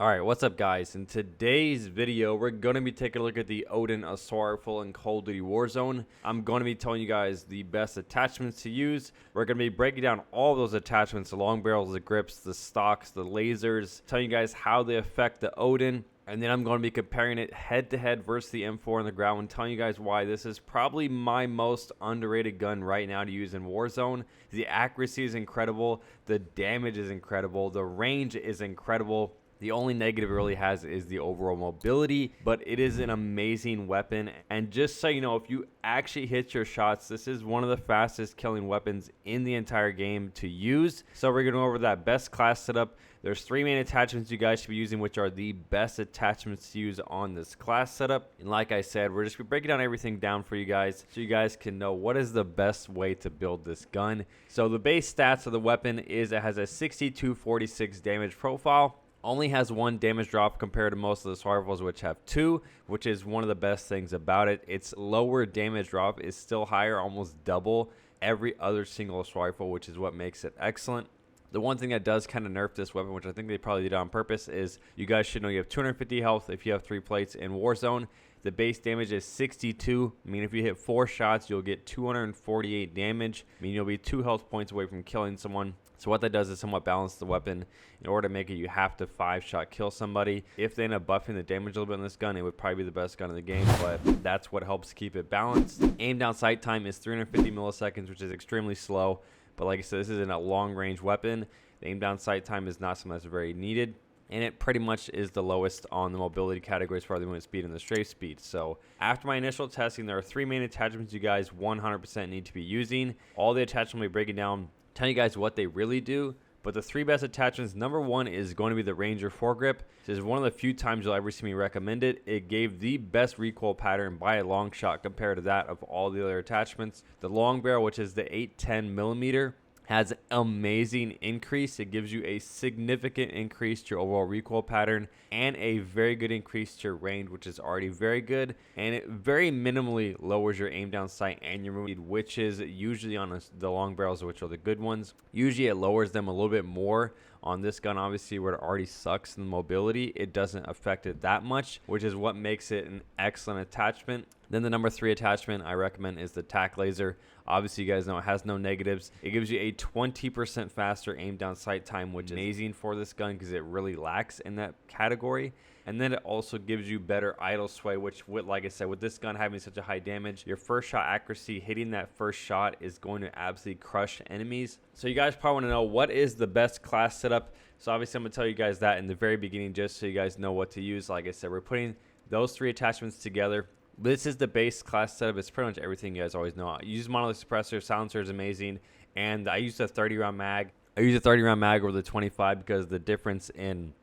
Alright, what's up guys? In today's video, we're going to be taking a look at the Oden Assault Rifle in Call of Duty Warzone. I'm going to be telling you guys the best attachments to use. We're going to be breaking down all those attachments, the long barrels, the grips, the stocks, the lasers, telling you guys how they affect the Oden. And then I'm going to be comparing it head to head versus the M4 on the ground and telling you guys why this is probably my most underrated gun right now to use in Warzone. The accuracy is incredible, the damage is incredible, the range is incredible. The only negative it really has is the overall mobility, but it is an amazing weapon. And just so you know, if you actually hit your shots, this is one of the fastest killing weapons in the entire game to use. So we're going to go over that best class setup. There's three main attachments you guys should be using, which are the best attachments to use on this class setup. And like I said, we're just breaking down everything down for you guys so you guys can know what is the best way to build this gun. So the base stats of the weapon is it has a 62-46 damage profile. Only has one damage drop compared to most of the assault rifles, which have two, which is one of the best things about it. Its lower damage drop is still higher, almost double every other single assault rifle, which is what makes it excellent. The one thing that does kind of nerf this weapon, which I think they probably did on purpose, is you guys should know you have 250 health if you have 3 plates in Warzone. The base damage is 62. I mean, if you hit 4 shots, you'll get 248 damage. I mean, you'll be 2 health points away from killing someone. So what that does is somewhat balance the weapon. In order to make it, you have to 5-shot kill somebody. If they end up buffing the damage a little bit on this gun, it would probably be the best gun in the game, but that's what helps keep it balanced. Aim down sight time is 350 milliseconds, which is extremely slow. But like I said, this isn't a long-range weapon. The aim down sight time is not something that's very needed. And it pretty much is the lowest on the mobility categories for the movement speed and the strafe speed. So after my initial testing, there are 3 main attachments you guys 100% need to be using. All the attachments will be breaking down, telling you guys what they really do. But the 3 best attachments, number 1 is going to be the Ranger foregrip. This is one of the few times you'll ever see me recommend it. It gave the best recoil pattern by a long shot compared to that of all the other attachments. The long barrel, which is the 810 millimeter, has amazing increase. It gives you a significant increase to your overall recoil pattern and a very good increase to your range, which is already very good. And it very minimally lowers your aim down sight and your movement speed, which is usually on the long barrels, which are the good ones. Usually it lowers them a little bit more. On this gun, obviously, where it already sucks in mobility, it doesn't affect it that much, which is what makes it an excellent attachment. Then the number 3 attachment I recommend is the tac laser. Obviously, you guys know it has no negatives. It gives you a 20% faster aim down sight time, which is amazing for this gun because it really lacks in that category. And then it also gives you better idle sway, which, like I said, with this gun having such a high damage, your first shot accuracy, hitting that first shot is going to absolutely crush enemies. So you guys probably want to know what is the best class setup. So obviously I'm going to tell you guys that in the very beginning just so you guys know what to use. Like I said, we're putting those 3 attachments together. This is the base class setup. It's pretty much everything you guys always know. I use monolith suppressor, silencer is amazing, and I use a 30-round mag. I use a 30-round mag over the 25 because the difference in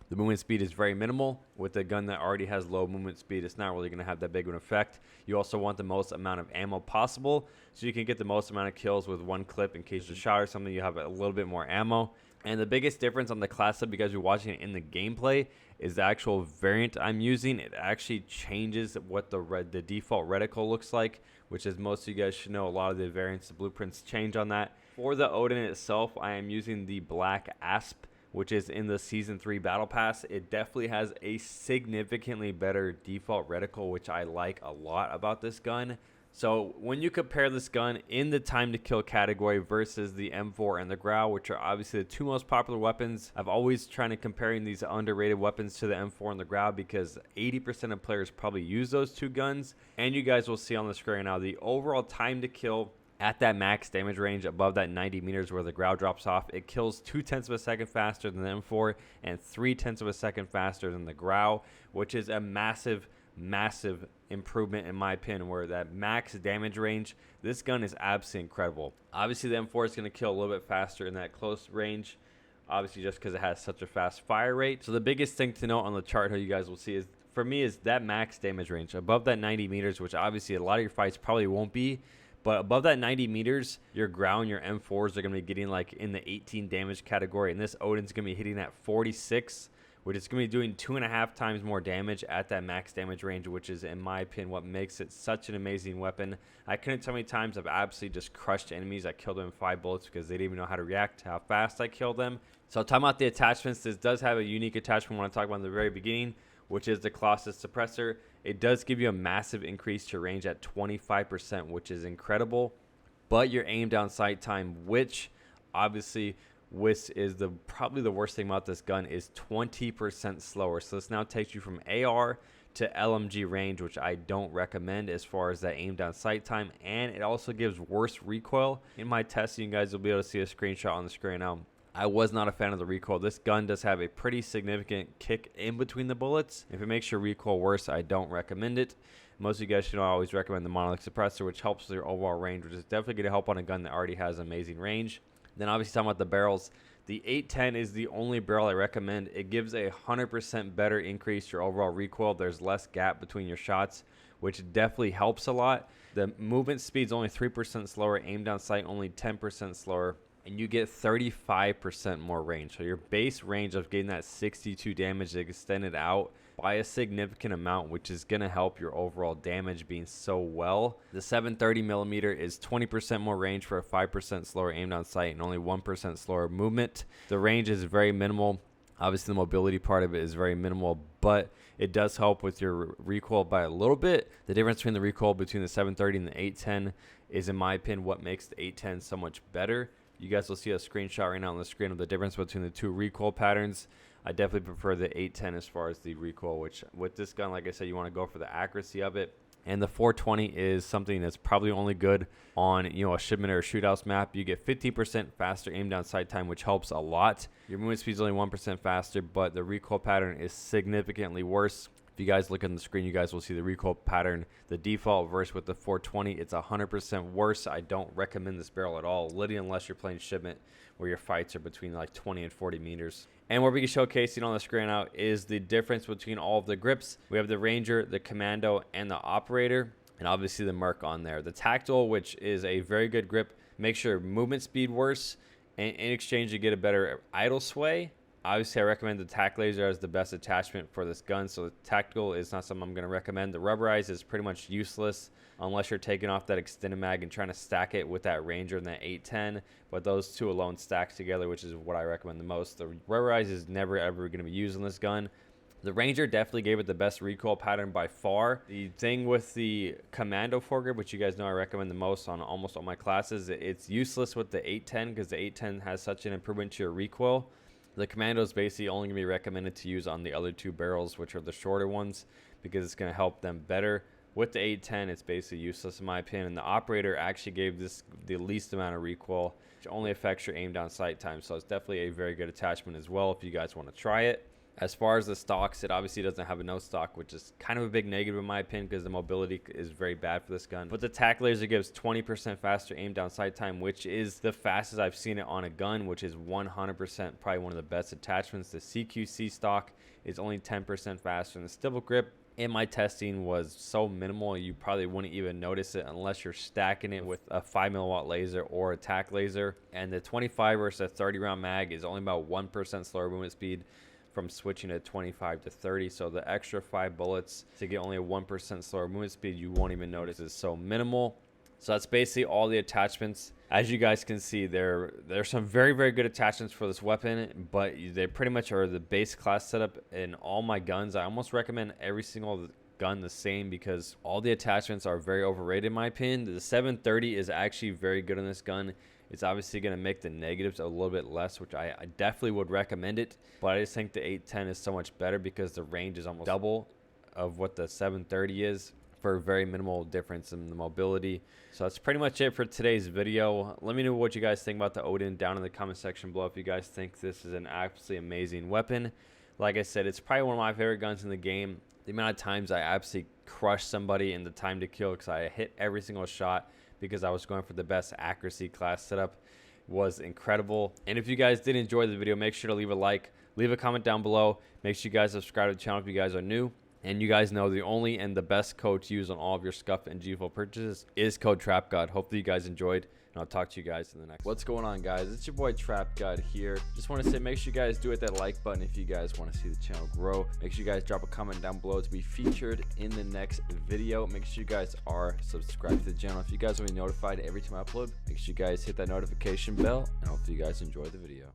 the movement speed is very minimal. With a gun that already has low movement speed, it's not really going to have that big of an effect. You also want the most amount of ammo possible, so you can get the most amount of kills with one clip. In case of a shot or something, you have a little bit more ammo. And the biggest difference on the class setup, you guys are watching it in the gameplay, is the actual variant I'm using. It actually changes what the default reticle looks like, which, as most of you guys should know, a lot of the variants, the blueprints change on that. For the Oden itself, I am using the Black Asp, which is in the Season 3 Battle Pass. It definitely has a significantly better default reticle, which I like a lot about this gun. So when you compare this gun in the time to kill category versus the M4 and the GFUEL, which are obviously the 2 most popular weapons, I've always tried to comparing these underrated weapons to the M4 and the GFUEL because 80% of players probably use those 2 guns. And you guys will see on the screen right now the overall time to kill at that max damage range above that 90 meters where the GFUEL drops off. It kills 0.2 of a second faster than the M4 and 0.3 of a second faster than the GFUEL, which is a massive improvement in my opinion, where that max damage range, this gun is absolutely incredible. Obviously the M4 is going to kill a little bit faster in that close range, obviously just because it has such a fast fire rate. So the biggest thing to note on the chart here you guys will see is, for me, is that max damage range above that 90 meters, which obviously a lot of your fights probably won't be. But above that 90 meters, your GFUEL and your M4s are going to be getting like in the 18 damage category. And this Oden's going to be hitting that 46, which is going to be doing 2.5 times more damage at that max damage range, which is, in my opinion, what makes it such an amazing weapon. I couldn't tell how many times I've absolutely just crushed enemies. I killed them in 5 bullets because they didn't even know how to react to how fast I killed them. So talking about the attachments, this does have a unique attachment I want to talk about in the very beginning, which is the Colossus suppressor. It does give you a massive increase to range at 25%, which is incredible. But your aim down sight time, which obviously is probably the worst thing about this gun, is 20% slower. So this now takes you from AR to LMG range, which I don't recommend as far as that aim down sight time. And it also gives worse recoil. In my testing, you guys will be able to see a screenshot on the screen now. I was not a fan of the recoil. This gun does have a pretty significant kick in between the bullets. If it makes your recoil worse, I don't recommend it. Most of you guys should know I always recommend the monolith suppressor, which helps with your overall range, which is definitely going to help on a gun that already has amazing range. Then obviously talking about the barrels, the 810 is the only barrel I recommend. It gives a 100% better increase to your overall recoil. There's less gap between your shots, which definitely helps a lot. The movement speed is only 3% slower, aim down sight only 10% slower, and you get 35% more range. So your base range of getting that 62 damage extended out by a significant amount, which is going to help your overall damage being so well. The 730mm is 20% more range for a 5% slower aim down sight and only 1% slower movement. The range is very minimal. Obviously the mobility part of it is very minimal, but it does help with your recoil by a little bit. The difference between the recoil between the 730 and the 810 is, in my opinion, what makes the 810 so much better. You guys will see a screenshot right now on the screen of the difference between the two recoil patterns. I definitely prefer the 810 as far as the recoil, which with this gun, like I said, you want to go for the accuracy of it. And the 420 is something that's probably only good on, a shipment or a shoothouse map. You get 15% faster aim down sight time, which helps a lot. Your movement speed is only 1% faster, but the recoil pattern is significantly worse. If you guys look on the screen, you guys will see the recoil pattern. The default verse with the 420, it's 100% worse. I don't recommend this barrel at all, literally, unless you're playing shipment where your fights are between like 20 and 40 meters. And what we can showcase on the screen now is the difference between all of the grips. We have the Ranger, the Commando, and the Operator, and obviously the Merc on there. The Tactile, which is a very good grip, makes your movement speed worse, and in exchange you get a better idle sway. Obviously, I recommend the tac laser as the best attachment for this gun, so the tactical is not something I'm going to recommend. The rubberized is pretty much useless unless you're taking off that extended mag and trying to stack it with that Ranger and that 810, but those two alone stacked together, which is what I recommend the most. The rubberized is never ever going to be used in this gun. The Ranger definitely gave it the best recoil pattern by far. The thing with the Commando foregrip, which you guys know I recommend the most on almost all my classes, it's useless with the 810 because the 810 has such an improvement to your recoil. The Commando is basically only going to be recommended to use on the other two barrels, which are the shorter ones, because it's going to help them better. With the 810, it's basically useless in my opinion. And the Operator actually gave this the least amount of recoil, which only affects your aim down sight time. So it's definitely a very good attachment as well if you guys want to try it. As far as the stocks, it obviously doesn't have a no stock, which is kind of a big negative in my opinion because the mobility is very bad for this gun. But the tac laser gives 20% faster aim down sight time, which is the fastest I've seen it on a gun, which is 100% probably one of the best attachments. The CQC stock is only 10% faster, and the stipple grip in my testing was so minimal you probably wouldn't even notice it unless you're stacking it with a 5mm laser or a tac laser. And the 25 versus a 30 round mag is only about 1% slower movement speed from switching to 25 to 30. So the extra 5 bullets to get only a 1% slower movement speed you won't even notice is so minimal. So that's basically all the attachments. As you guys can see, there's some very, very good attachments for this weapon, but they pretty much are the base class setup in all my guns. I almost recommend every single gun the same because all the attachments are very overrated in my opinion. The 730 is actually very good on this gun. It's obviously going to make the negatives a little bit less, which I definitely would recommend it. But I just think the 810 is so much better because the range is almost double of what the 730 is for a very minimal difference in the mobility. So that's pretty much it for today's video. Let me know what you guys think about the Oden down in the comment section below if you guys think this is an absolutely amazing weapon. Like I said, it's probably one of my favorite guns in the game. The amount of times I absolutely crushed somebody in the time to kill because I hit every single shot because I was going for the best accuracy class setup was incredible. And if you guys did enjoy the video, make sure to leave a like, leave a comment down below. Make sure you guys subscribe to the channel if you guys are new. And you guys know the only and the best code to use on all of your scuff and GFUEL purchases is code Trapgod. Hopefully you guys enjoyed. and I'll talk to you guys in the next one. What's going on, guys? It's your boy Trapgod here. Just want to say, make sure you guys do hit that like button if you guys want to see the channel grow. Make sure you guys drop a comment down below to be featured in the next video. Make sure you guys are subscribed to the channel if you guys want to be notified every time I upload. Make sure you guys hit that notification bell, and hopefully you guys enjoy the video.